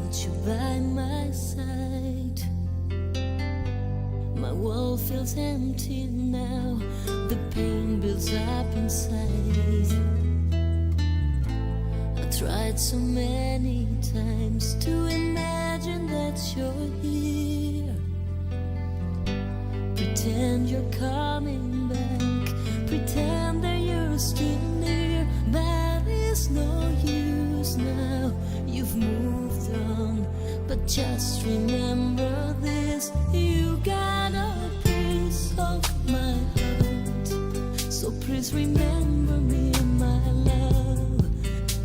without you by my side. My world feels empty now, the pain builds up inside. I tried so many times to imagine that you're here. Pretend you're coming back, pretend that you're still near, but it's no use now, you've moved on. But just remember this, you got a piece of my heart. So please remember me, my love.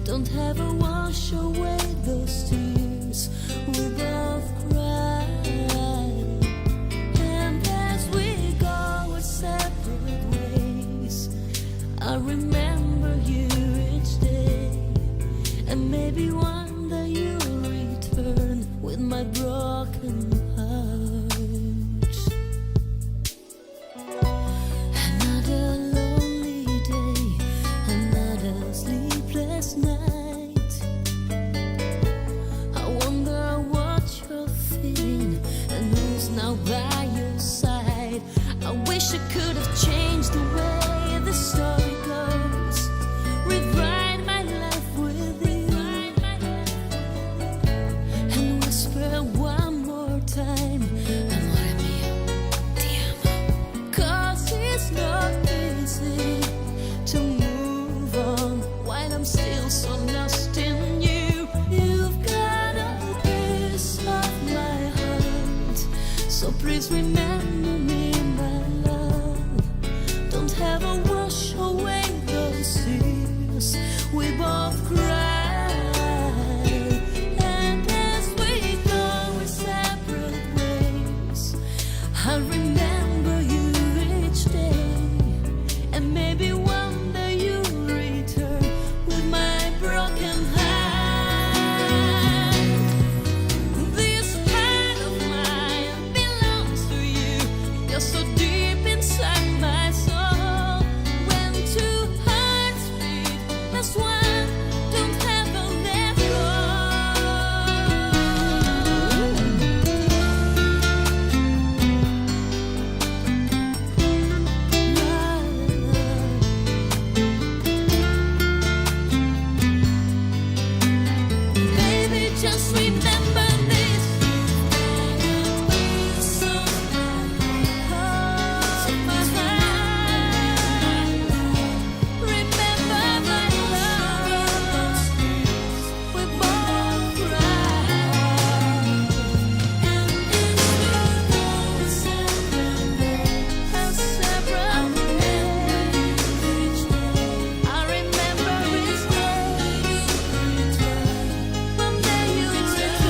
Don't ever wash away those tears we both cried. And as we go our separate ways, I remember you each day. And maybe one day you'll return with my broken heart. Another lonely day, another sleepless night. I wonder what you're feeling and who's now by your side. I wish I could have changed the way the story goes, rewrite my life with you, and whisper one more time, amore mio, ti amo. 'Cause it's not easy to move on while I'm still so lost in you. You've got a piece of my heart, so please remember me, my love. Don't ever wash away those tears we both cried. And as we go our separate ways, I remember you each day. And maybe one day you'll return with my broken heart. This part of mine belongs to you. You're so deep inside my soul. When two hearts beat as one, don't ever let go. Baby, just remember this. So my heart. Remember my love. We both cried. And as we go our separate ways, I remember each day. One day you return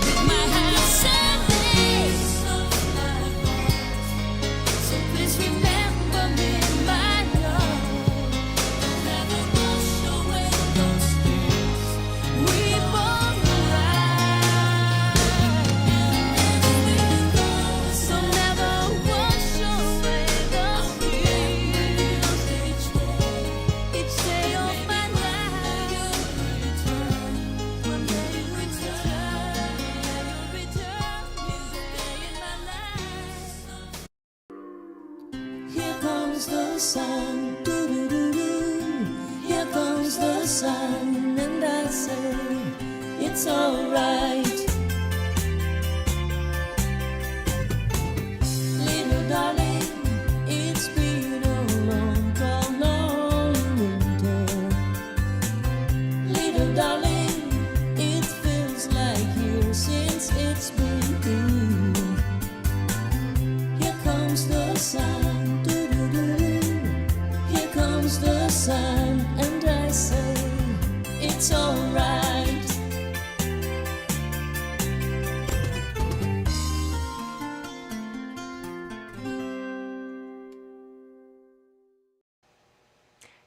with my heart someday. So please remember me, my love. Never wash away those tears we both cried. So never wash away those tears each day of my life. One day you'll return, you'll stay in my life. Here comes the sun, doo-doo-doo-doo. Here comes the sun, and I say it's alright. Little darling, it's been a long, cold, lonely winter. Little darling, it feels like years since it's been cool. Here comes the sun, doo-doo-doo. Here comes the sun, and I say it's alright.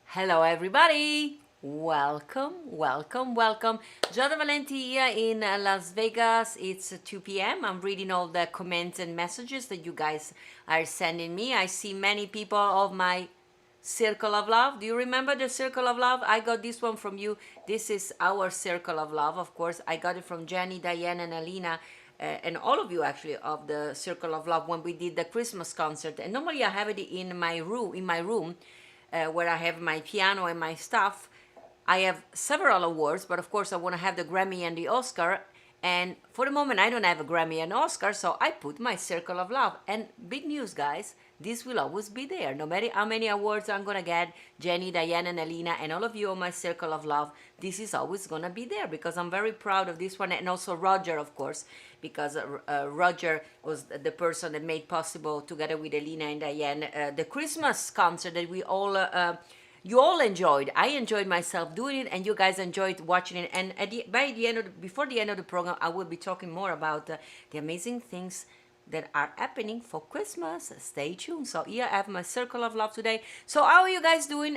Hello everybody! Welcome, welcome, welcome. Giada Valenti here in Las Vegas. It's 2 p.m. I'm reading all the comments and messages that you guys are sending me. I see many people of my Circle of Love. Do you remember the Circle of Love? I got this one from you. This is our Circle of Love, of course. I got it from Jenny, Diane, and Alina, and all of you actually of the Circle of Love when we did the Christmas concert. And normally I have it in my room, where I have my piano and my stuff. I have several awards, but of course I want to have the Grammy and the Oscar. And for the moment, I don't have a Grammy and Oscar, so I put my Circle of Love. And big news, guys, this will always be there. No matter how many awards I'm going to get, Jenny, Diane, and Alina, and all of you on my Circle of Love, this is always going to be there because I'm very proud of this one. And also Roger, of course, because Roger was the person that made possible, together with Alina and Diane, the Christmas concert that we all... you all enjoyed. I enjoyed myself doing it, and you guys enjoyed watching it. And before the end of the program, I will be talking more about the amazing things that are happening for Christmas. Stay tuned. So here I have my Circle of Love today. So how are you guys doing?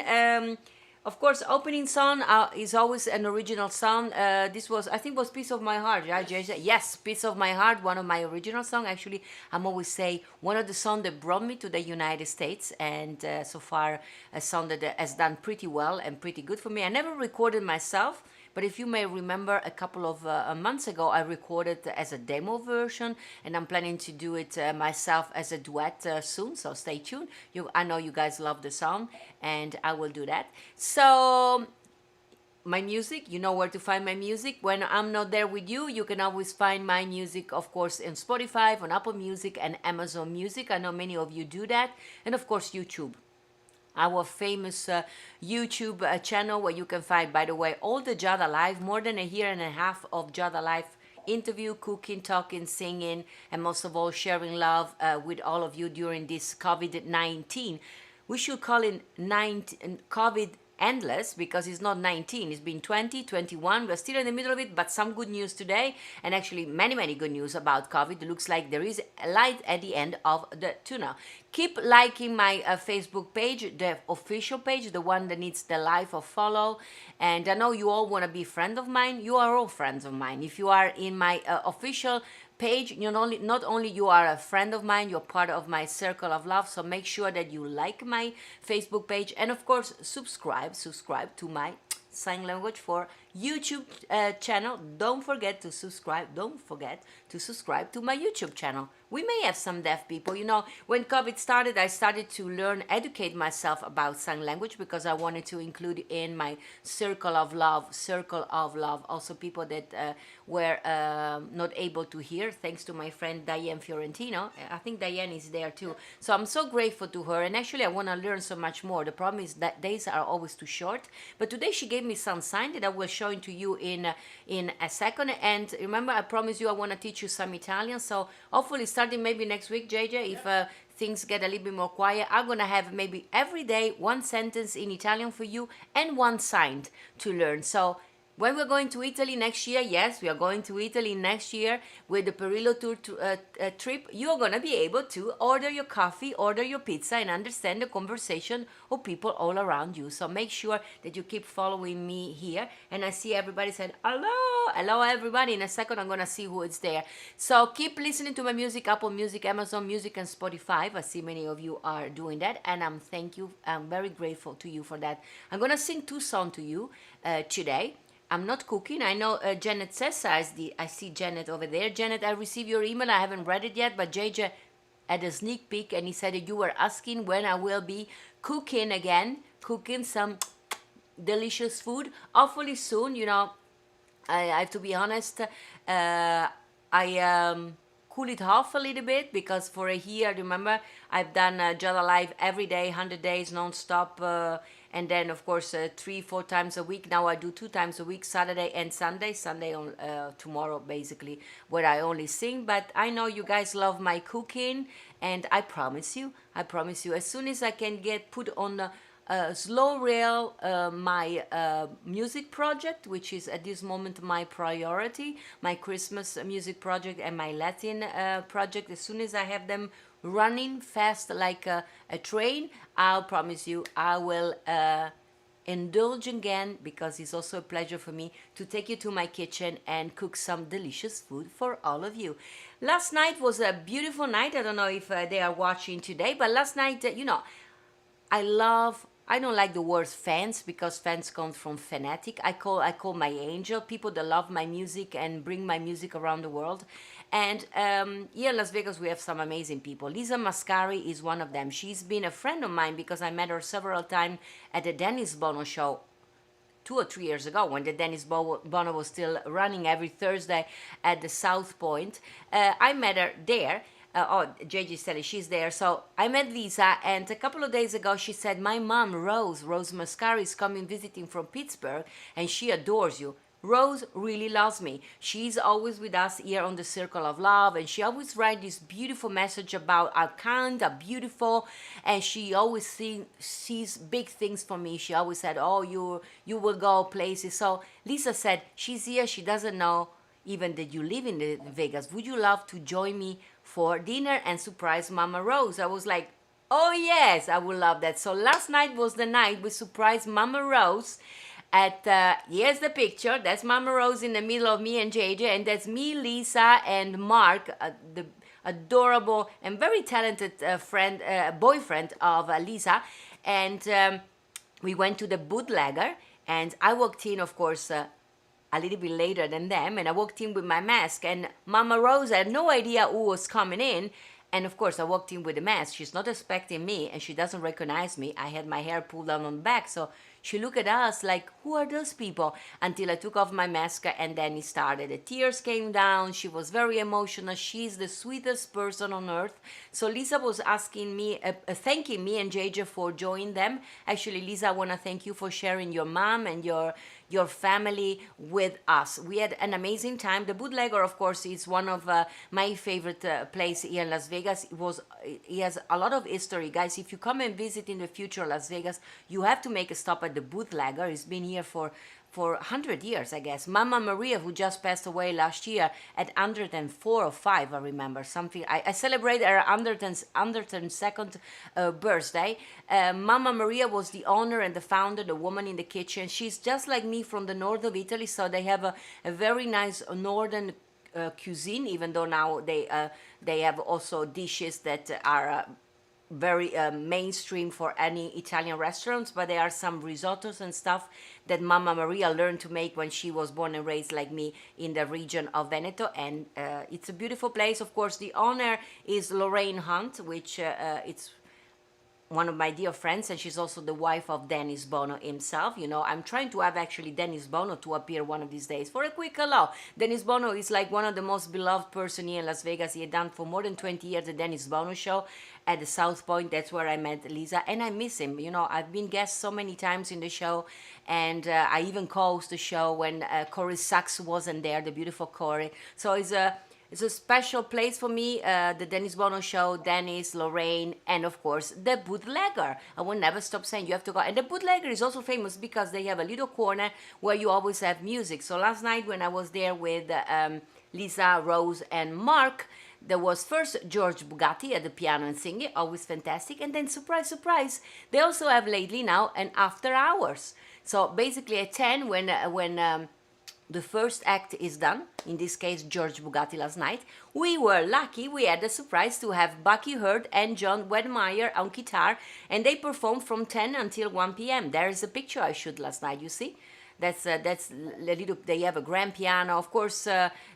Of course, opening song is always an original song. This was, I think, was "Piece of My Heart." Right, JJ? Yes, "Piece of My Heart," one of my original songs. Actually, I'm always say one of the songs that brought me to the United States, and so far a song that has done pretty well and pretty good for me. I never recorded myself, but if you may remember, a couple of months ago, I recorded as a demo version, and I'm planning to do it myself as a duet soon. So stay tuned. I know you guys love the song, and I will do that. So my music, you know where to find my music. When I'm not there with you, you can always find my music, of course, in Spotify, on Apple Music, and Amazon Music. I know many of you do that, and of course YouTube, our famous YouTube channel, where you can find, by the way, all the Giada Live, more than a year and a half of Giada Live interview, cooking, talking, singing, and most of all sharing love with all of you during this COVID-19. We should call it COVID endless, because it's not 19, it's been 20, 21. We're still in the middle of it, but some good news today, and actually many good news about COVID. It looks like there is a light at the end of the tunnel. Keep liking my Facebook page, the official page, the one that needs the like or follow. And I know you all want to be friend of mine. You are all friends of mine. If you are in my official page, not only you are a friend of mine, you're part of my Circle of Love. So make sure that you like my Facebook page, and of course subscribe to my Sign Language for YouTube channel. Don't forget to subscribe to my YouTube channel. We may have some deaf people. When COVID started, I started to educate myself about sign language, because I wanted to include in my Circle of Love also people that were not able to hear, thanks to my friend Diane Fiorentino. I think Diane is there too. So I'm so grateful to her, and actually I want to learn so much more. The problem is that days are always too short, but today she gave me some sign that I will show to you in a second. And remember, I promised you I want to teach you some Italian, so hopefully starting maybe next week, JJ, if things get a little bit more quiet, I'm gonna have maybe every day one sentence in Italian for you and one sign to learn. So when we're going to Italy next year, yes, we are going to Italy next year with the Perillo Tour trip, you're going to be able to order your coffee, order your pizza, and understand the conversation of people all around you. So make sure that you keep following me here. And I see everybody said, hello everybody. In a second, I'm going to see who is there. So keep listening to my music, Apple Music, Amazon Music, and Spotify. I see many of you are doing that, and I'm very grateful to you for that. I'm going to sing 2 songs to you today. I'm not cooking. I know Janet says, I see Janet over there. Janet, I received your email. I haven't read it yet, but JJ had a sneak peek, and he said that you were asking when I will be cooking again, cooking some delicious food. Hopefully soon. I have to be honest, I cool it off a little bit, because for a year, remember, I've done Giada Live every day, 100 days non-stop, and then of course 3-4 times a week. Now I do 2 times a week, Saturday and Sunday on tomorrow basically, where I only sing. But I know you guys love my cooking, and I promise you, as soon as I can get put on slow rail my music project, which is at this moment my priority, my Christmas music project and my Latin project, as soon as I have them running fast like a train, I'll promise you I will indulge again, because it's also a pleasure for me to take you to my kitchen and cook some delicious food for all of you. Last night was a beautiful night. I don't know if they are watching today, but last night, I love I don't like the word fans because fans comes from fanatic. I call my angel people that love my music and bring my music around the world. And here in Las Vegas we have some amazing people. Lisa Mascari is one of them. She's been a friend of mine because I met her several times at the Dennis Bono show 2 or 3 years ago when the Bono was still running every Thursday at the South Point. I met her there. JJ said it, she's there. So I met Lisa, and a couple of days ago she said, my mom, Rose Mascari, is coming visiting from Pittsburgh, and she adores you. Rose really loves me. She's always with us here on the Circle of Love, and she always writes this beautiful message about our kind, are beautiful, and she always sees big things for me. She always said, "Oh, you will go places." So Lisa said she's here. She doesn't know even that you live in the Vegas. Would you love to join me for dinner and surprise Mama Rose? I was like, oh yes, I would love that. So last night was the night we surprised Mama Rose at here's the picture. That's Mama Rose in the middle of me and JJ, and that's me, Lisa, and Mark, the adorable and very talented boyfriend of Lisa. And we went to the bootlegger, and I walked in, of course, a little bit later than them, and I walked in with my mask, and Mama Rose had no idea who was coming in. And of course, I walked in with a mask. She's not expecting me, and she doesn't recognize me. I had my hair pulled down on the back, so she looked at us like, who are those people? Until I took off my mask, and then it started. The tears came down. She was very emotional. She's the sweetest person on earth. So Lisa was asking me, thanking me and JJ for joining them. Actually, Lisa, I want to thank you for sharing your mom and your family with us. We had an amazing time. The Bootlegger, of course, is one of my favorite places here in Las Vegas. It has a lot of history, guys. If you come and visit in the future Las Vegas, you have to make a stop at the Bootlegger. It's been here for 100 years, I guess. Mama Maria, who just passed away last year at 104 or 5, I remember something. I celebrated her 102nd birthday. Mama Maria was the owner and the founder, the woman in the kitchen. She's just like me from the north of Italy, so they have a very nice northern cuisine, even though now they have also dishes that are very mainstream for any Italian restaurants, but there are some risottos and stuff that Mama Maria learned to make when she was born and raised like me in the region of Veneto, and it's a beautiful place. Of course, the owner is Lorraine Hunt, which it's one of my dear friends, and she's also the wife of Dennis Bono himself. You know, I'm trying to have actually Dennis Bono to appear one of these days for a quick hello. Dennis Bono is like one of the most beloved person here in Las Vegas. He had done for more than 20 years the Dennis Bono show at the South Point. That's where I met Lisa, and I miss him. You know, I've been guest so many times in the show, and I even co-host the show when Corey Sachs wasn't there, the beautiful Corey. So it's a special place for me, the Dennis Bono show, Dennis, Lorraine, and of course, the Bootlegger. I will never stop saying you have to go. And the Bootlegger is also famous because they have a little corner where you always have music. So last night when I was there with Lisa, Rose, and Mark, there was first George Bugatti at the piano and singing, always fantastic. And then, surprise, surprise, they also have lately now an after hours. So basically at 10 when the first act is done, in this case George Bugatti last night, we were lucky, we had the surprise to have Bucky Hurd and John Wedmeyer on guitar, and they performed from 10 until 1 p.m. There is a picture I shot last night, you see? That's a little, they have a grand piano. Of course,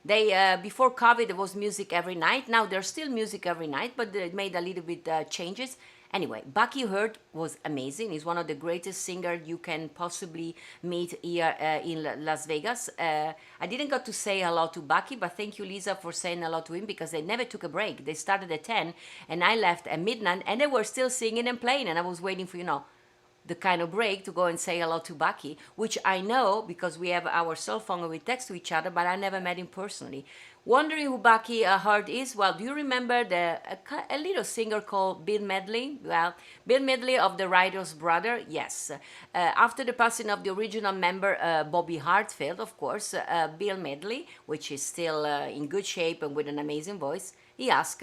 they before COVID there was music every night. Now there's still music every night, but they made a little bit changes. Anyway, Bucky Hurd was amazing. He's one of the greatest singers you can possibly meet here in Las Vegas. I didn't get to say hello to Bucky, but thank you, Lisa, for saying hello to him because they never took a break. They started at 10 and I left at midnight and they were still singing and playing, and I was waiting for, you know, the kind of break to go and say hello to Bucky, which I know because we have our cell phone and we text to each other, but I never met him personally. Wondering who Bucky Hurd is? Well, do you remember a little singer called Bill Medley? Well, Bill Medley of the Writer's Brother, yes. After the passing of the original member, Bobby Hartfield, of course, Bill Medley, which is still in good shape and with an amazing voice, he asked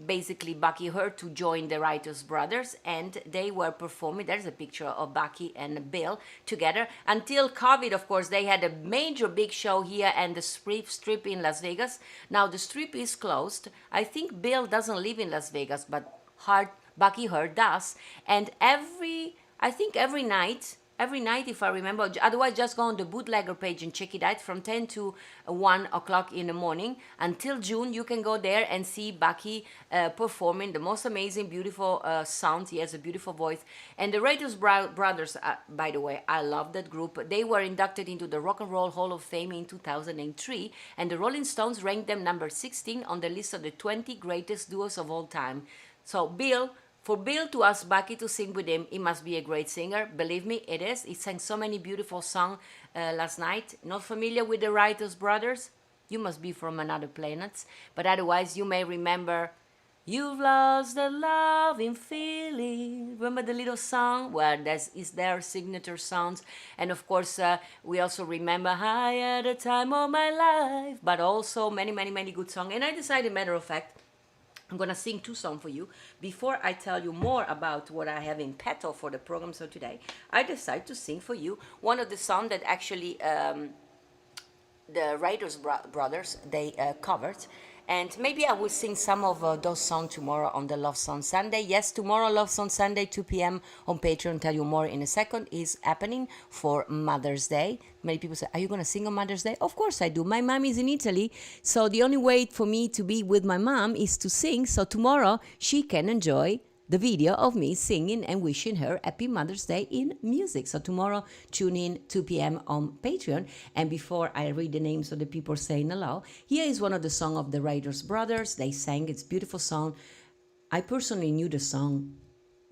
basically Bucky Hurd to join the Writers Brothers, and they were performing. There's a picture of Bucky and Bill together. Until COVID, of course, they had a major big show here and the Strip in Las Vegas. Now the Strip is closed. I think Bill doesn't live in Las Vegas, but Bucky Heard does. And I think every night if I remember, otherwise just go on the bootlegger page and check it out from 10 to 1 o'clock in the morning until June. You can go there and see Bucky performing the most amazing, beautiful sounds. He has a beautiful voice. And the Radius Brothers, by the way, I love that group. They were inducted into the Rock and Roll Hall of Fame in 2003, and the Rolling Stones ranked them number 16 on the list of the 20 greatest duos of all time. So for Bill to ask Bucky to sing with him, he must be a great singer. Believe me, it is. He sang so many beautiful songs last night. Not familiar with the Writers Brothers? You must be from another planet. But otherwise, you may remember, "You've lost the loving feeling." Remember the little song? Well, that is their signature songs. And of course, we also remember "I Had a Time of My Life," but also many, many, many good songs. And I decided, matter of fact, I'm gonna sing 2 songs for you. Before I tell you more about what I have in petto for the program so today, I decided to sing for you one of the songs that actually the Writers Brothers, they covered. And maybe I will sing some of those songs tomorrow on the Love Song Sunday. Yes, tomorrow, Love Song Sunday, 2 p.m. on Patreon. Tell you more in a second. Is happening for Mother's Day. Many people say, "Are you going to sing on Mother's Day?" Of course I do. My mom is in Italy, so the only way for me to be with my mom is to sing. So tomorrow she can enjoy the video of me singing and wishing her happy Mother's Day in music. So tomorrow, tune in 2 p.m. on Patreon. And before I read the names of the people saying hello, here is one of the songs of the Writers Brothers. They sang, it's a beautiful song. I personally knew the song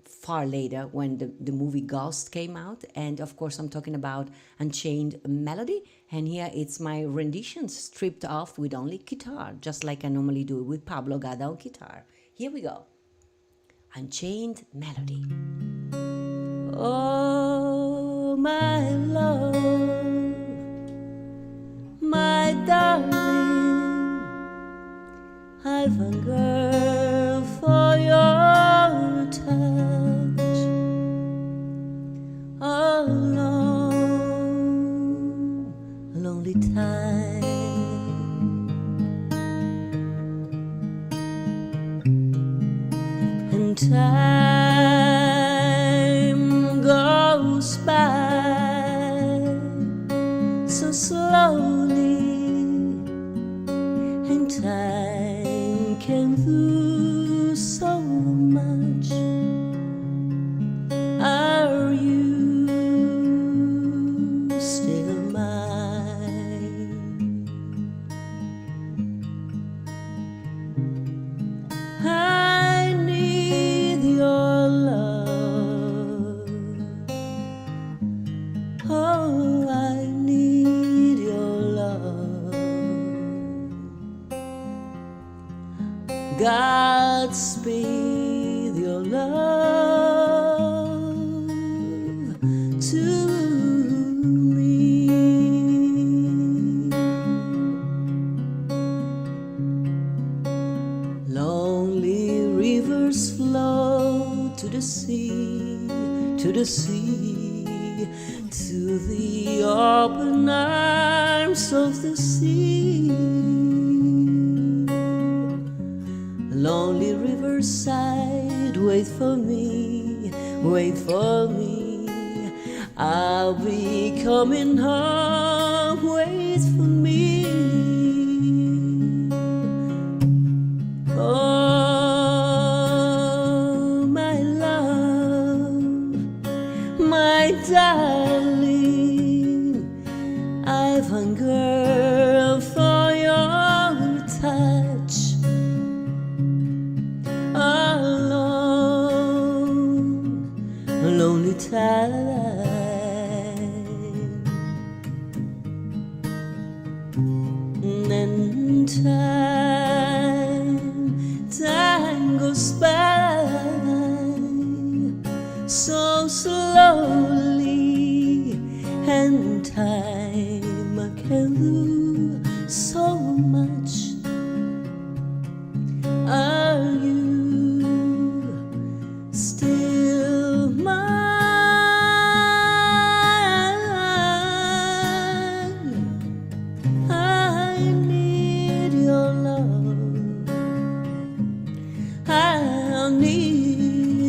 far later when the movie Ghost came out. And of course, I'm talking about Unchained Melody. And here it's my rendition stripped off with only guitar, just like I normally do with Pablo Gada on guitar. Here we go. Unchained Melody. Oh, my love, my darling, I've hungered for your touch a long, lonely time. Time goes by so slowly, and time can do so much. Are you still mine? I need your love. Oh, I need your love. Godspeed your love to me. Lonely rivers flow to the sea, to the sea, to the open arms of the sea. Lonely riverside, wait for me, wait for me. I'll be coming home, wait for me. Oh, my love, my darling, I've hungered for your touch a long, lonely time. And time goes by so slowly, and time can do so much. Are you still mine? I need your love. I need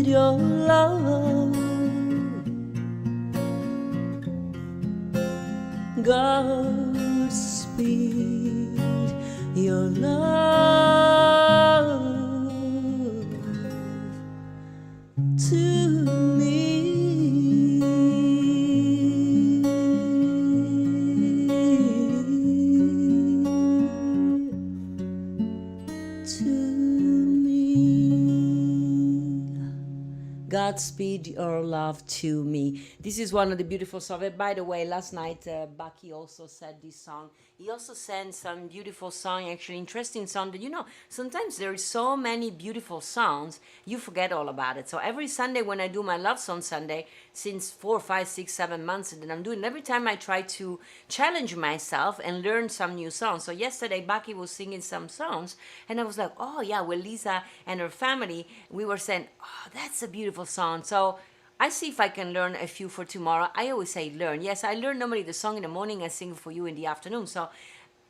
Godspeed Your Love to Me. This is one of the beautiful songs. By the way, last night Bucky also said this song. He also sang some beautiful song, actually interesting song. That sometimes there is so many beautiful songs you forget all about it. So every Sunday when I do my Love Song Sunday, since 4, 5, 6, 7 months that I'm doing, every time I try to challenge myself and learn some new songs. So yesterday Bucky was singing some songs, and I was like, oh yeah, with Lisa and her family, we were saying, oh, that's a beautiful song. So I see if I can learn a few for tomorrow. I always say learn. Yes, I learn normally the song in the morning and sing for you in the afternoon. So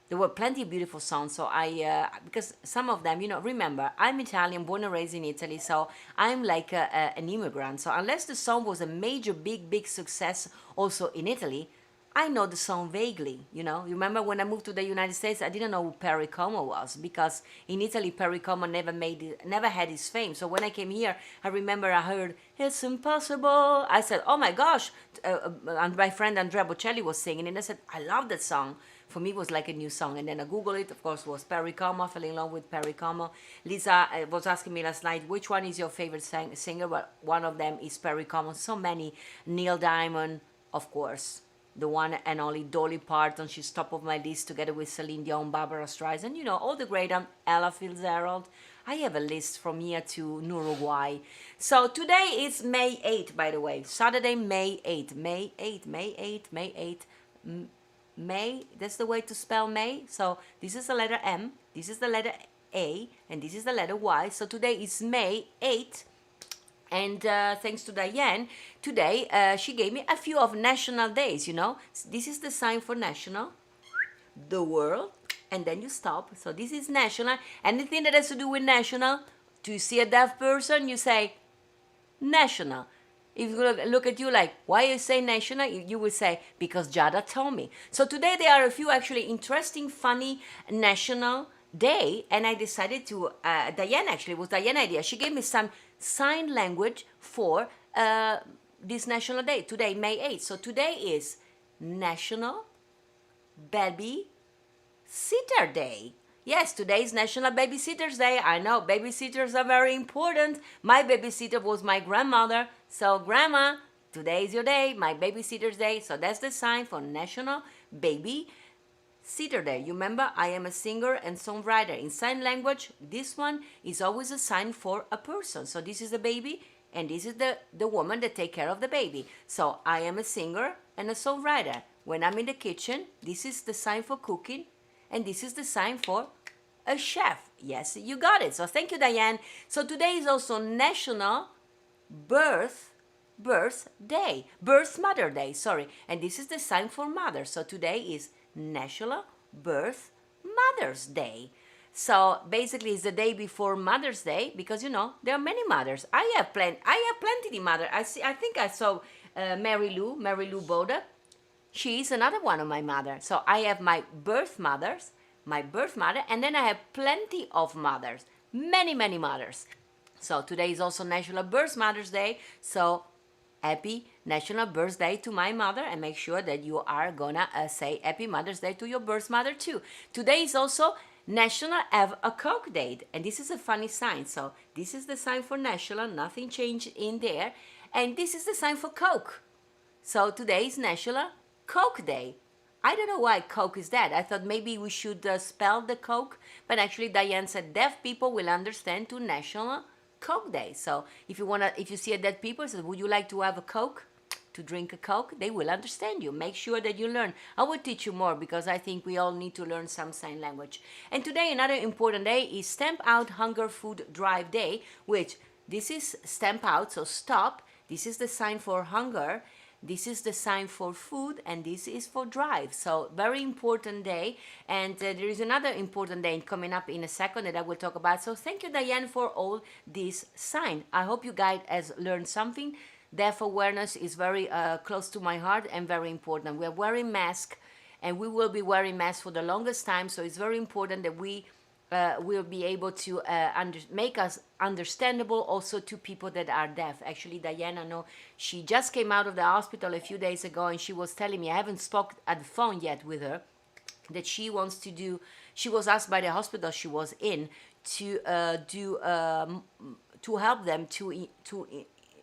there were plenty of beautiful songs. So because some of them, remember, I'm Italian, born and raised in Italy. So I'm like an immigrant. So unless the song was a major, big success also in Italy, I know the song vaguely, You remember when I moved to the United States, I didn't know who Perry Como was, because in Italy Perry Como never had his fame. So when I came here, I remember I heard "It's Impossible." I said, "Oh my gosh!" And my friend Andrea Bocelli was singing, and I said, "I love that song." For me, it was like a new song. And then I Googled it. Of course, it was Perry Como. I fell in love with Perry Como. Lisa was asking me last night, which one is your favorite singer? Well, one of them is Perry Como. So many. Neil Diamond, of course. The one and only Dolly Parton, she's top of my list, together with Celine Dion, Barbara Streisand, all the great Ella Fitzgerald. I have a list from here to Uruguay. So today is May 8th, by the way. Saturday, May 8th. May 8th, May 8th, May 8th. May, that's the way to spell May. So this is the letter M, this is the letter A, and this is the letter Y. So today is May 8th. And thanks to Diane, today she gave me a few of national days, This is the sign for national, the world, and then you stop. So this is national. Anything that has to do with national, to see a deaf person, you say national. If you look at you like, why you say national, you will say, because Giada told me. So today there are a few actually interesting, funny national day, and I decided to, Diane actually, it was Diane's idea. She gave me some sign language for this national day, today, May 8th. So today is National Baby Sitter Day. Yes, today is National Babysitters Day. I know, babysitters are very important. My babysitter was my grandmother. So grandma, today is your day, my babysitter's day. So that's the sign for National Baby Sitter Day. You remember, I am a singer and songwriter. In sign language, this one is always a sign for a person. So this is the baby, and this is the woman that take care of the baby. So I am a singer and a songwriter. When I'm in the kitchen, this is the sign for cooking, and this is the sign for a chef. Yes, you got it. So thank you, Diane. So today is also National Birth Mother Day, sorry. And this is the sign for mother. So today is National Birth Mother's Day. So basically it's the day before Mother's Day, because there are many mothers. I have plenty of mothers. I think I saw Mary Lou Boda. She is another one of my mother. So I have my birth mother, and then I have plenty of mothers, many mothers. So today is also National Birth Mother's Day. So happy National Birthday to my mother, and make sure that you are gonna say Happy Mother's Day to your birth mother too. Today is also National Have a Coke Day, and this is a funny sign. So this is the sign for national, nothing changed in there, and this is the sign for Coke. So today is National Coke Day. I don't know why Coke is that. I thought maybe we should spell the Coke, but actually Diane said deaf people will understand to National Coke Day. So if you see a deaf people, say, would you like to have a Coke? To drink a Coke? They will understand you. Make sure that you learn. I will teach you more, because I think we all need to learn some sign language. And today, another important day is Stamp Out Hunger Food Drive Day, which this is stamp out, so stop. This is the sign for hunger. This is the sign for food, and this is for drive. So very important day. And there is another important day coming up in a second that I will talk about. So thank you, Diane, for all this sign. I hope you guys has learned something. Deaf awareness is very close to my heart and very important. We are wearing masks, and we will be wearing masks for the longest time. So it's very important that we will be able to make us understandable also to people that are deaf. Actually, Diana, no, she just came out of the hospital a few days ago, and she was telling me, I haven't spoken at the phone yet with her, that she wants to do, she was asked by the hospital she was in to help them to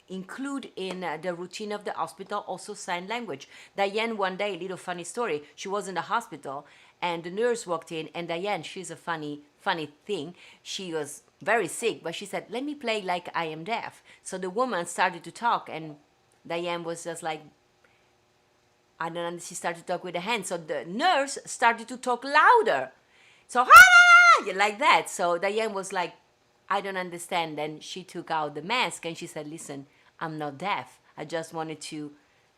include in the routine of the hospital also sign language. Diane, one day, little funny story, she was in the hospital and the nurse walked in, and Diane, she's a funny thing, she was very sick, but she said, let me play like I am deaf. So the woman started to talk, and Diane was just like, I don't know, she started to talk with the hands. So the nurse started to talk louder. So, like that. So Diane was like, I don't understand. Then she took out the mask and she said, listen, I'm not deaf. I just wanted to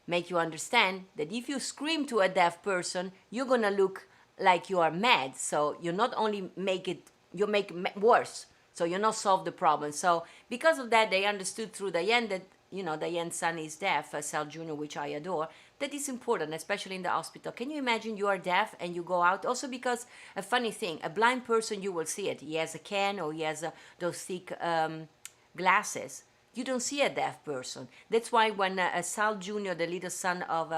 make you understand that if you scream to a deaf person, you're going to look like you are mad. So you not only make it, you make worse. So you not solve the problem. So because of that, they understood through Diane that, you know, Diane's son is deaf, Sal Jr., which I adore, that is important, especially in the hospital. Can you imagine you are deaf and you go out? Also because, a funny thing, a blind person, you will see it. He has a can or he has those thick glasses. You don't see a deaf person. That's why when Sal Jr., the little son of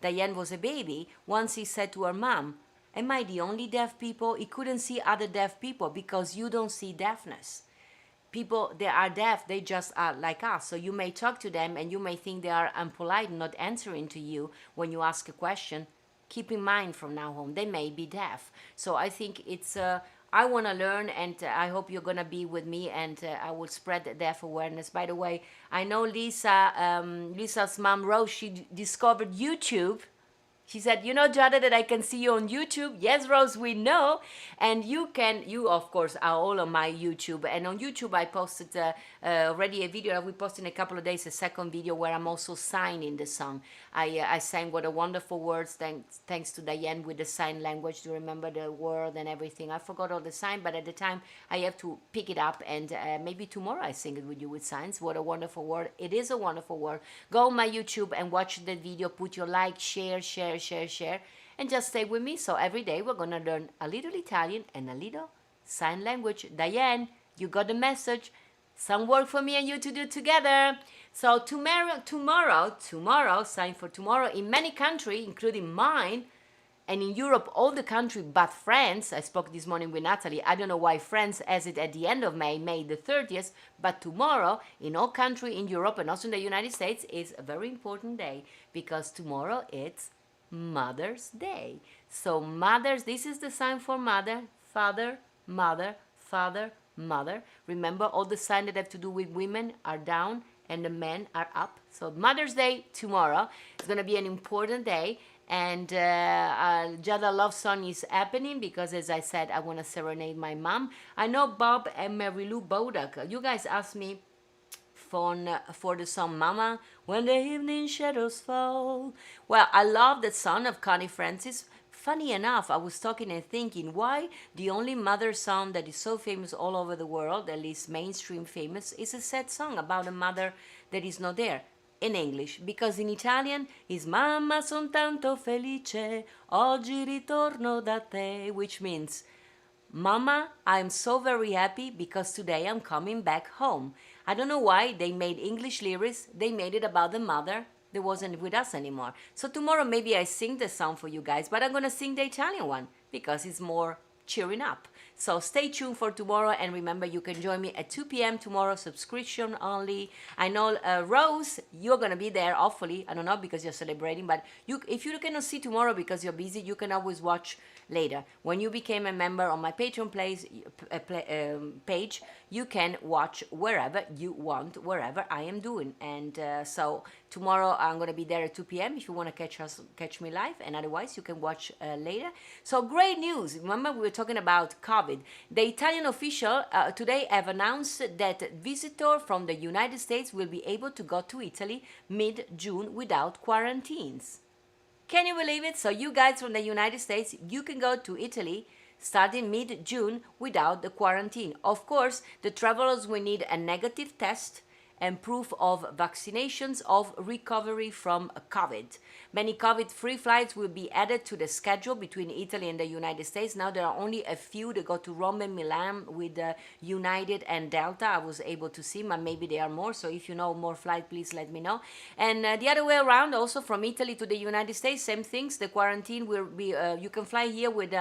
Diane, was a baby, once he said to her mom, am I the only deaf people? He couldn't see other deaf people because you don't see deafness. People, they are deaf, they just are like us. So you may talk to them and you may think they are unpolite, not answering to you when you ask a question. Keep in mind from now on, they may be deaf. So I think it's, I want to learn, and I hope you're going to be with me, and I will spread the deaf awareness. By the way, I know Lisa's mom, Rose, she discovered YouTube. She said, you know, Giada, that I can see you on YouTube. Yes, Rose, we know. And you of course are all on my YouTube. And on YouTube, I posted already a video. We posted in a couple of days a second video where I'm also signing the song. I sang what a wonderful words, thanks to Diane with the sign language to remember the word and everything. I forgot all the sign, but at the time I have to pick it up, and maybe tomorrow I sing it with you with signs. What a wonderful word. It is a wonderful word. Go on my YouTube and watch the video. Put your like, share, and just stay with me. So every day we're gonna learn a little Italian and a little sign language. Diane, you got the message. Some work for me and you to do together. So tomorrow, sign for tomorrow, in many countries, including mine, and in Europe, all the country but France. I spoke this morning with Natalie. I don't know why France has it at the end of May, May the 30th, but tomorrow, in all country in Europe and also in the United States, is a very important day, because tomorrow it's Mother's Day. So mothers, this is the sign for mother, father, mother, father, mother. Remember, all the signs that have to do with women are down and the men are up. So Mother's Day tomorrow is going to be an important day. And Giada Love Song is happening because, as I said, I want to serenade my mom. I know Bob and Mary Lou Bodak, you guys asked me for the song Mama, When the Evening Shadows Fall. Well, I love that song of Connie Francis. Funny enough, I was talking and thinking, why the only mother song that is so famous all over the world, at least mainstream famous, is a sad song about a mother that is not there in English? Because in Italian is Mamma son tanto felice, oggi ritorno da te, which means, Mama, I'm so very happy because today I'm coming back home. I don't know why they made English lyrics, they made it about the mother that wasn't with us anymore. So tomorrow maybe I sing the song for you guys, but I'm gonna sing the Italian one because it's more cheering up. So stay tuned for tomorrow, and remember, you can join me at 2 p.m. tomorrow, subscription only. I know, Rose, you're gonna be there, hopefully. I don't know, because you're celebrating, but if you cannot see tomorrow because you're busy, you can always watch later. When you became a member on my Patreon page, you can watch wherever you want, wherever I am doing. And so tomorrow I'm gonna be there at 2 p.m. if you want to catch me live, and otherwise you can watch later. So great news. Remember, we were talking about COVID. The Italian official today have announced that visitors from the United States will be able to go to Italy mid-June without quarantines. Can you believe it? So you guys from the United States, you can go to Italy starting mid-June without the quarantine. Of course, the travelers will need a negative test and proof of vaccinations of recovery from COVID. Many COVID-free flights will be added to the schedule between Italy and the United States. Now there are only a few that go to Rome and Milan with United and Delta. I was able to see, but maybe there are more. So if you know more flight, please let me know. And the other way around, also from Italy to the United States, same things. The quarantine will be, you can fly here with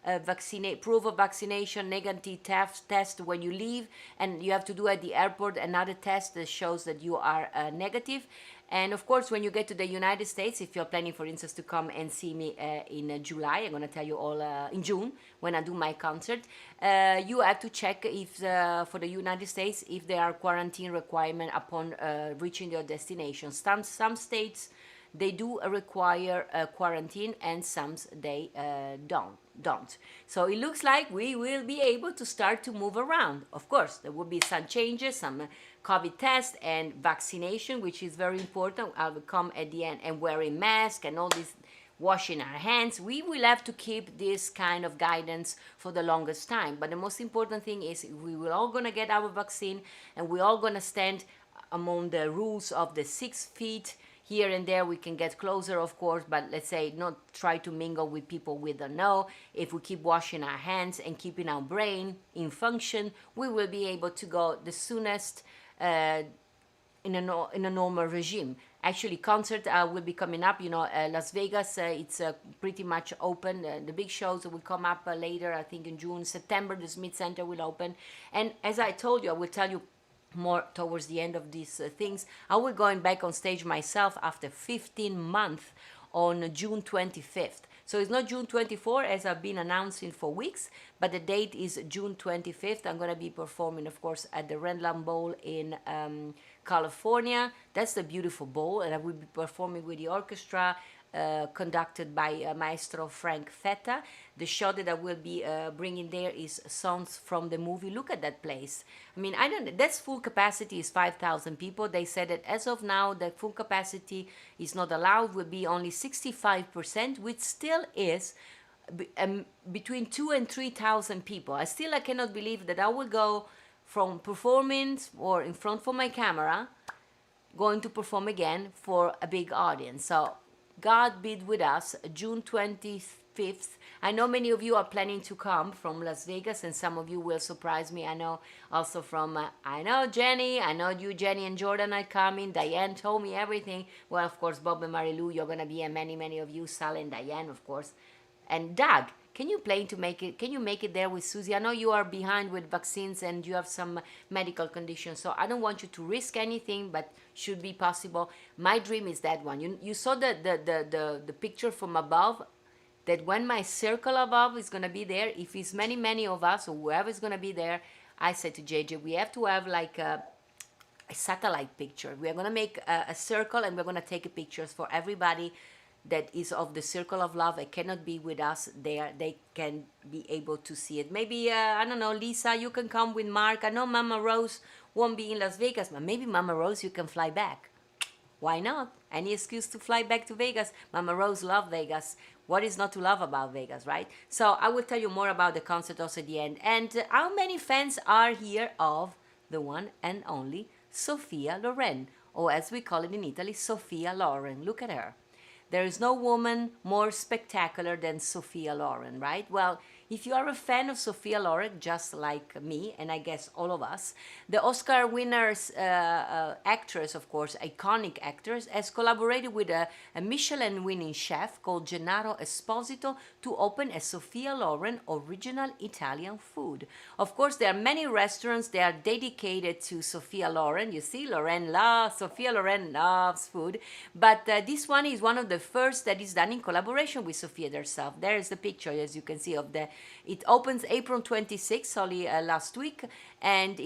proof of vaccination, negative test when you leave, and you have to do at the airport another test that shows that you are negative. And of course, when you get to the United States, if you're planning, for instance, to come and see me in July, I'm going to tell you all in June when I do my concert, you have to check if for the United States if there are quarantine requirement upon reaching your destination. Some states they do require quarantine, and some they don't. So it looks like we will be able to start to move around. Of course, there will be some changes, some COVID test and vaccination, which is very important. I will come at the end, and wearing mask and all this, washing our hands. We will have to keep this kind of guidance for the longest time. But the most important thing is we will all gonna get our vaccine, and we're all gonna stand among the rules of the 6 feet. Here and there we can get closer, of course, but let's say not try to mingle with people we don't know. If we keep washing our hands and keeping our brain in function, we will be able to go the soonest in a normal regime. Actually, concert will be coming up. Las Vegas, it's pretty much open. The big shows will come up later, I think in June, September. The Smith Center will open. And as I told you, I will tell you more towards the end of these things. I will going back on stage myself after 15 months on June 25th. So it's not June 24 as I've been announcing for weeks, but the date is June 25th. I'm going to be performing, of course, at the Redland Bowl in California. That's the beautiful bowl, and I will be performing with the orchestra conducted by Maestro Frank Fetta. The show that I will be bringing there is songs from the movie. Look at that place. I mean, I don't know, that's full capacity is 5,000 people. They said that as of now, the full capacity is not allowed, will be only 65%, which still is between 2,000 and 3,000 people. I cannot believe that I will go from performing or in front for my camera, going to perform again for a big audience. So God be with us, June 25th. I know many of you are planning to come from Las Vegas, and some of you will surprise me. I know also from, I know Jenny, I know you, Jenny and Jordan are coming. Diane told me everything. Well, of course, Bob and Marilu, you're going to be, and many of you, Sal and Diane, of course. And Doug, can you make it there with Susie? I know you are behind with vaccines and you have some medical conditions, so I don't want you to risk anything, but should be possible. My dream is that one. You saw the picture from above, that when my circle above is going to be there, if it's many of us or whoever is going to be there, I said to JJ, we have to have like a satellite picture. We are going to make a circle, and we're going to take pictures for everybody that is of the circle of love and cannot be with us there. They can be able to see it. Maybe, I don't know, Lisa, you can come with Mark. I know Mama Rose won't be in Las Vegas, but maybe Mama Rose, you can fly back. Why not? Any excuse to fly back to Vegas. Mama Rose loves Vegas. What is not to love about Vegas, right? So I will tell you more about the concert also at the end. And how many fans are here of the one and only Sophia Loren, or as we call it in Italy, Sophia Loren. Look at her. There is no woman more spectacular than Sophia Loren, right? Well, if you are a fan of Sophia Loren, just like me, and I guess all of us, the Oscar winner's actress, of course, iconic actress, has collaborated with a Michelin-winning chef called Gennaro Esposito to open a Sophia Loren original Italian food. Of course, there are many restaurants that are dedicated to Sophia Loren. You see, Sophia Loren loves food, but this one is one of the first that is done in collaboration with Sophia herself. There is the picture, as you can see, of it opens April 26th, only last week, and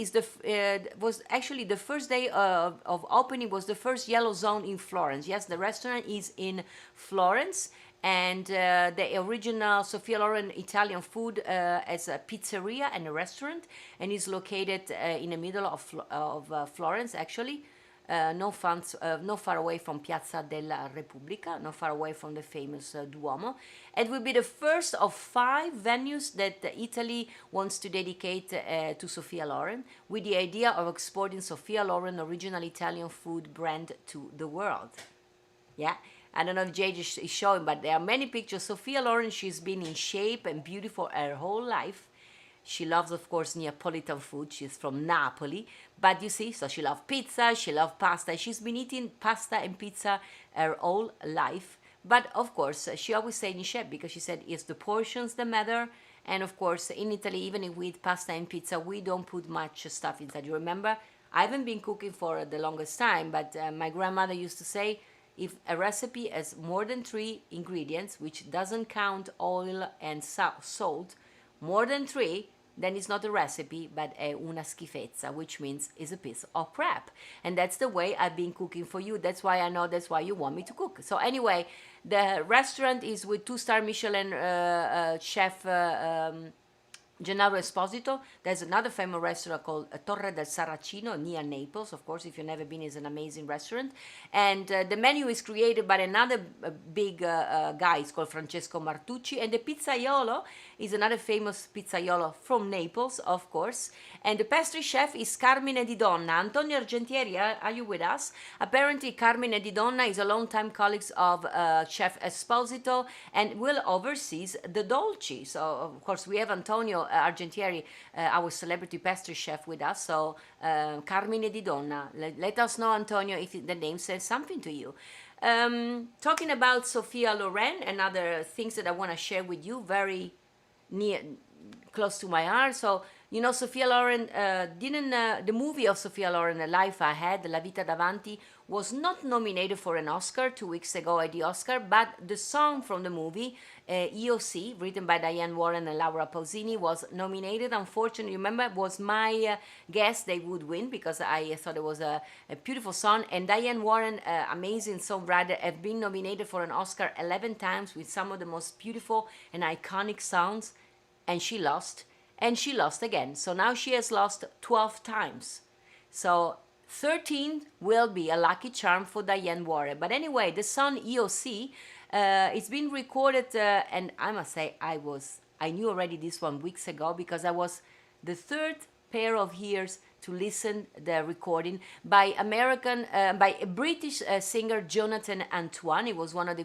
was actually the first day of opening, was the first yellow zone in Florence. Yes, the restaurant is in Florence, and the original Sophia Loren Italian food as a pizzeria and a restaurant, and is located in the middle of Florence, actually. Not far away from Piazza della Repubblica, not far away from the famous Duomo. It will be the first of 5 venues that Italy wants to dedicate to Sophia Loren, with the idea of exporting Sophia Loren original Italian food brand to the world. Yeah, I don't know if Jade is showing, but there are many pictures. Sophia Loren, she's been in shape and beautiful her whole life. She loves, of course, Neapolitan food. She's from Napoli. But you see, so she loves pizza, she loves pasta. She's been eating pasta and pizza her whole life. But, of course, she always stayed in shape because she said it's the portions that matter And of course, in Italy, even if we eat pasta and pizza, we don't put much stuff inside. You remember? I haven't been cooking for the longest time, but my grandmother used to say, if a recipe has more than 3 ingredients, which doesn't count oil and salt, more than 3, then it's not a recipe, but è una schifezza, which means it's a piece of crap. And that's the way I've been cooking for you. That's why I know that's why you want me to cook. So anyway, the restaurant is with 2-star Michelin chef Gennaro Esposito. There's another famous restaurant called Torre del Saracino near Naples. Of course, if you've never been, it's an amazing restaurant. And the menu is created by another big guy. It's called Francesco Martucci. And the pizzaiolo is another famous pizzaiolo from Naples, of course. And the pastry chef is Carmine Di Donna. Antonio Argentieri, are you with us? Apparently, Carmine Di Donna is a longtime colleague of Chef Esposito and will oversee the dolci. So, of course, we have Antonio Argentieri, our celebrity pastry chef, with us. So, Carmine Di Donna, let us know, Antonio, if the name says something to you. Talking about Sophia Loren and other things that I want to share with you, very near, close to my heart. So, you know, Sophia Loren the movie of Sophia Loren, The Life I Had, La Vita Davanti, was not nominated for an Oscar 2 weeks ago at the Oscar, but the song from the movie, EOC, written by Diane Warren and Laura Pausini, was nominated. Unfortunately, remember, it was my guess they would win because I thought it was a beautiful song. And Diane Warren, amazing songwriter, have been nominated for an Oscar 11 times with some of the most beautiful and iconic songs, and she lost. And she lost again. So now she has lost 12 times. So 13 will be a lucky charm for Diane Warren. But anyway, the song EOC, it's been recorded, and I must say, I knew already this one weeks ago because I was the third pair of ears to listen the recording by by a British singer, Jonathan Antoine. He was one of the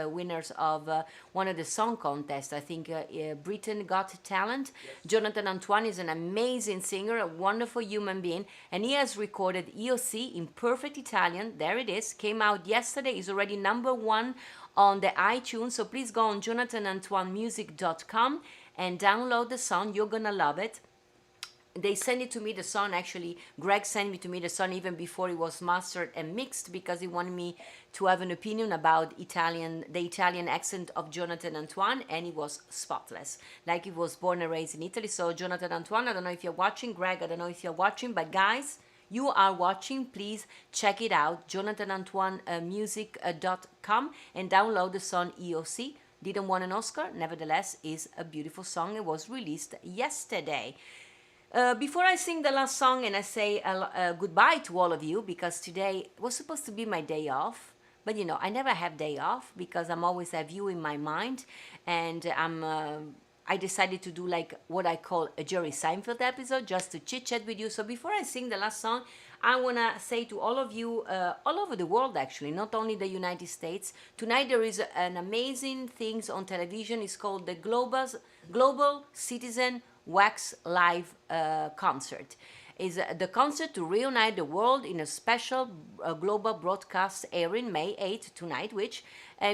winners of one of the song contests. I think Britain Got Talent. Yes. Jonathan Antoine is an amazing singer, a wonderful human being, and he has recorded EOC in perfect Italian. There it is. Came out yesterday. Is already #1 on the iTunes. So please go on jonathanantoinemusic.com and download the song. You're gonna love it. They sent it to me, the song, actually. Greg sent me to me the song even before it was mastered and mixed because he wanted me to have an opinion about the Italian accent of Jonathan Antoine, and he was spotless. Like he was born and raised in Italy. So Jonathan Antoine, I don't know if you're watching. Greg, I don't know if you're watching, but guys, you are watching, please check it out, jonathanantoinemusic.com, and download the song EOC. Didn't win an Oscar, nevertheless, is a beautiful song. It was released yesterday. Before I sing the last song and I say goodbye to all of you, because today was supposed to be my day off, but you know, I never have day off because I'm always have you in my mind, and I decided to do like what I call a Jerry Seinfeld episode, just to chit chat with you. So before I sing the last song, I want to say to all of you, all over the world actually, not only the United States, tonight there is an amazing things on television. It's called the Global Citizen Wax Live concert. Is the concert to reunite the world in a special global broadcast airing May 8th tonight, which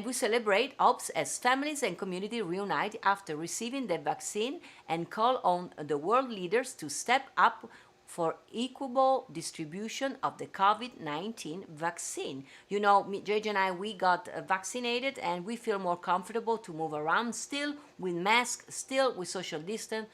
we celebrate hopes as families and community reunite after receiving the vaccine and call on the world leaders to step up for equitable distribution of the COVID-19 vaccine. You know, JJ and I, we got vaccinated and we feel more comfortable to move around, still with masks, still with social distance,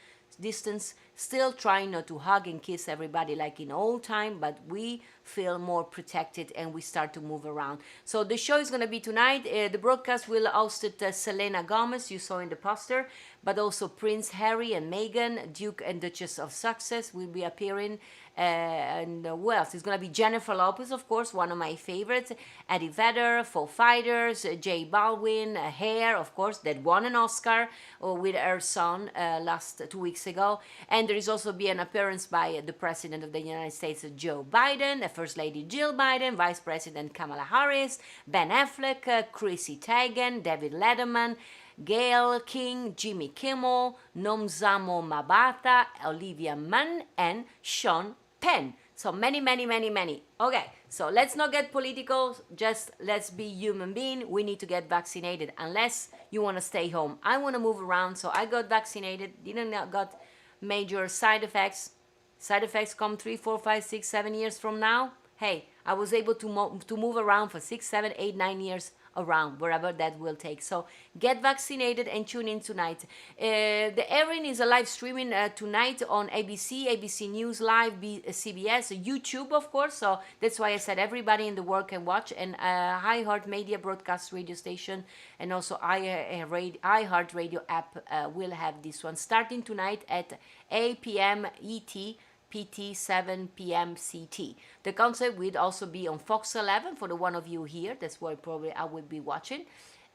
still trying not to hug and kiss everybody like in old time, but we feel more protected and we start to move around. So the show is going to be tonight. The broadcast will host Selena Gomez, you saw in the poster, but also Prince Harry and Meghan, Duke and Duchess of Sussex will be appearing. And who else? It's going to be Jennifer Lopez, of course, one of my favorites, Eddie Vedder, Foo Fighters, J Balvin, Hair, of course, that won an Oscar with her son last 2 weeks ago. And there is also be an appearance by the President of the United States, Joe Biden, First Lady Jill Biden, Vice President Kamala Harris, Ben Affleck, Chrissy Teigen, David Letterman, Gayle King, Jimmy Kimmel, Nomzamo Mabata, Olivia Munn, and Sean Penn. So many, many, many, many. Okay, so let's not get political. Just let's be human being. We need to get vaccinated unless you want to stay home. I want to move around, so I got vaccinated. Didn't got major side effects. Side effects come 3, 4, 5, 6, 7 years from now. Hey, I was able to move around for 6, 7, 8, 9 years around, wherever that will take. So get vaccinated and tune in tonight. The airing is a live streaming tonight on ABC, ABC News Live, CBS, YouTube, of course. So that's why I said everybody in the world can watch. And iHeart Media broadcast radio station and also iHeart Radio app will have this one starting tonight at 8 p.m. ET. PT 7 p.m. CT. The concert will also be on Fox 11 for the one of you here. That's where probably I will be watching.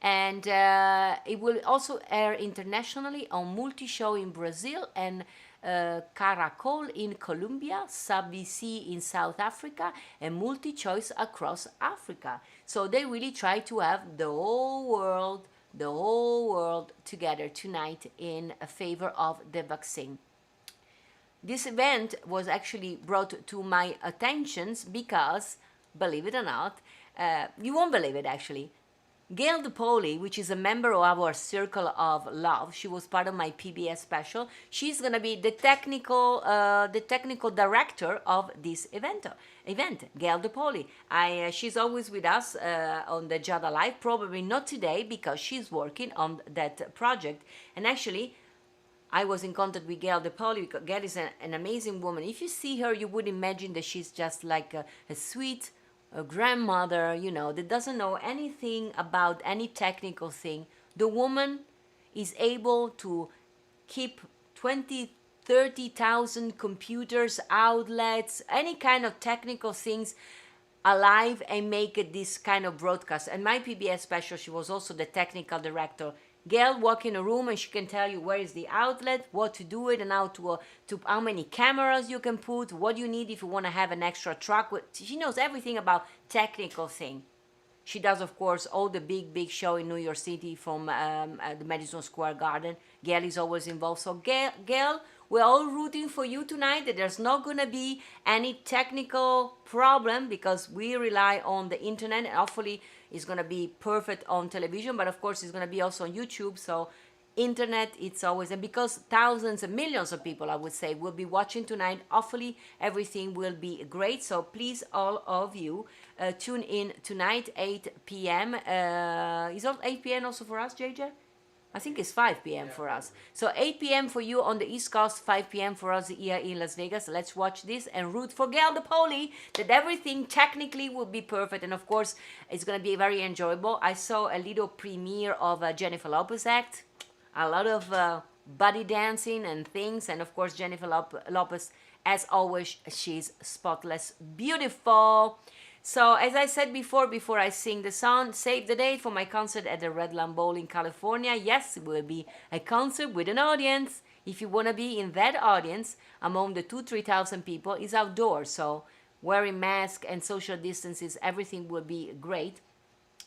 And it will also air internationally on Multishow in Brazil and Caracol in Colombia, SABC in South Africa, and MultiChoice across Africa. So they really try to have the whole world together tonight in favor of the vaccine. This event was actually brought to my attentions because, believe it or not, you won't believe it actually, Gail DePoli, which is a member of our Circle of Love, she was part of my PBS special. She's gonna be the technical director of this event. Gail DePoli. She's always with us on the Giada Live. Probably not today because she's working on that project. And actually, I was in contact with Gail DePoli. Gail is an amazing woman. If you see her, you would imagine that she's just like a sweet grandmother, you know, that doesn't know anything about any technical thing. The woman is able to keep 20, 30,000 computers, outlets, any kind of technical things alive and make it this kind of broadcast. And my PBS special, she was also the technical director. Gail walk in a room and she can tell you where is the outlet, what to do it, and how to how many cameras you can put, what you need if you want to have an extra truck. She knows everything about technical thing. She does, of course, all the big show in New York City from the Madison Square Garden. Gail is always involved. So Gail, we're all rooting for you tonight that there's not going to be any technical problem because we rely on the internet and hopefully it's going to be perfect on television, but of course it's going to be also on YouTube. So internet, it's always, and because thousands and millions of people, I would say, will be watching tonight, hopefully everything will be great. So please, all of you, tune in tonight, 8 p.m. Is it 8 p.m. also for us, JJ? I think it's 5 p.m. for us. So 8 p.m. for you on the East Coast, 5 p.m. for us here in Las Vegas. Let's watch this and root for Gail DePoli that everything technically will be perfect. And of course, it's going to be very enjoyable. I saw a little premiere of Jennifer Lopez act. A lot of body dancing and things. And of course, Jennifer Lopez, as always, she's spotless, beautiful. So as I said before I sing the song, save the date for my concert at the Redland Bowl in California. Yes, it will be a concert with an audience. If you want to be in that audience, among the 2,000-3,000 people, is outdoors. So wearing masks and social distances, everything will be great.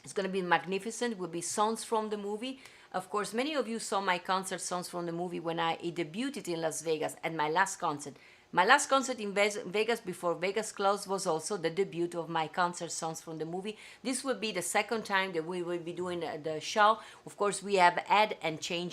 It's going to be magnificent. It will be songs from the movie. Of course, many of you saw my concert, Songs from the Movie, when I debuted in Las Vegas at my last concert. My last concert in Vegas before Vegas closed was also the debut of my concert, Songs from the Movie. This will be the second time that we will be doing the show. Of course, we have add and change